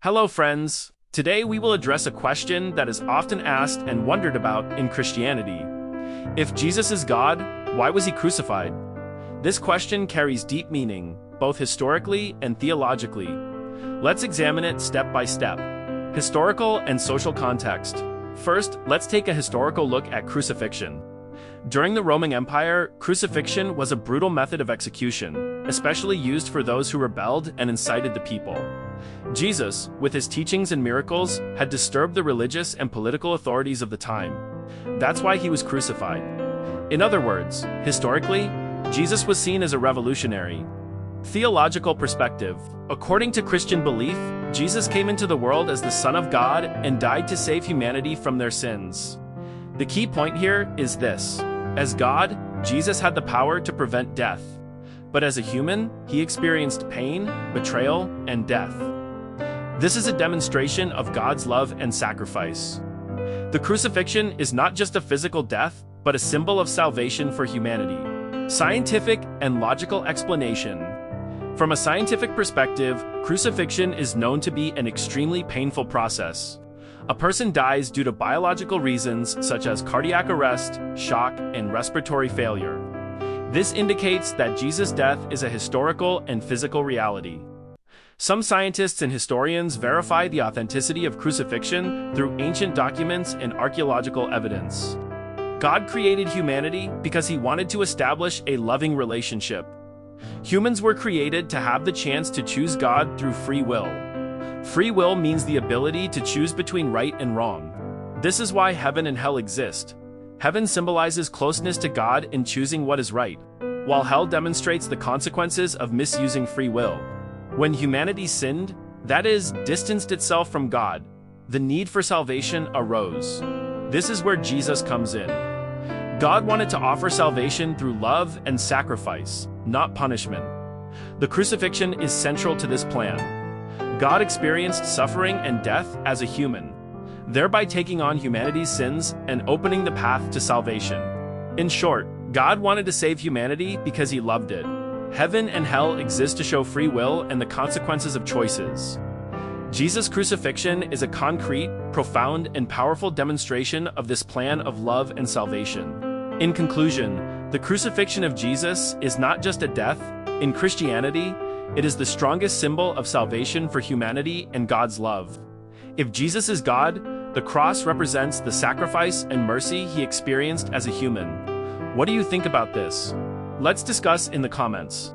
Hello, friends. Today we will address a question that is often asked and wondered about in Christianity. If Jesus is God, why was he crucified? This question carries deep meaning, both historically and theologically. Let's examine it step by step. Historical and social context. First, let's take a historical look at crucifixion. During the Roman Empire, crucifixion was a brutal method of execution, especially used for those who rebelled and incited the people. Jesus, with his teachings and miracles, had disturbed the religious and political authorities of the time. That's why he was crucified. In other words, historically, Jesus was seen as a revolutionary. Theological perspective. According to Christian belief, Jesus came into the world as the Son of God and died to save humanity from their sins. The key point here is this. As God, Jesus had the power to prevent death. But as a human, he experienced pain, betrayal, and death. This is a demonstration of God's love and sacrifice. The crucifixion is not just a physical death, but a symbol of salvation for humanity. Scientific and logical explanation. From a scientific perspective, crucifixion is known to be an extremely painful process. A person dies due to biological reasons such as cardiac arrest, shock, and respiratory failure. This indicates that Jesus' death is a historical and physical reality. Some scientists and historians verify the authenticity of crucifixion through ancient documents and archaeological evidence. God created humanity because he wanted to establish a loving relationship. Humans were created to have the chance to choose God through free will. Free will means the ability to choose between right and wrong. This is why heaven and hell exist. Heaven symbolizes closeness to God in choosing what is right, while hell demonstrates the consequences of misusing free will. When humanity sinned, that is, distanced itself from God, the need for salvation arose. This is where Jesus comes in. God wanted to offer salvation through love and sacrifice, not punishment. The crucifixion is central to this plan. God experienced suffering and death as a human, thereby taking on humanity's sins and opening the path to salvation. In short, God wanted to save humanity because he loved it. Heaven and hell exist to show free will and the consequences of choices. Jesus' crucifixion is a concrete, profound, and powerful demonstration of this plan of love and salvation. In conclusion, the crucifixion of Jesus is not just a death. In Christianity, it is the strongest symbol of salvation for humanity and God's love. If Jesus is God, the cross represents the sacrifice and mercy he experienced as a human. What do you think about this? Let's discuss in the comments.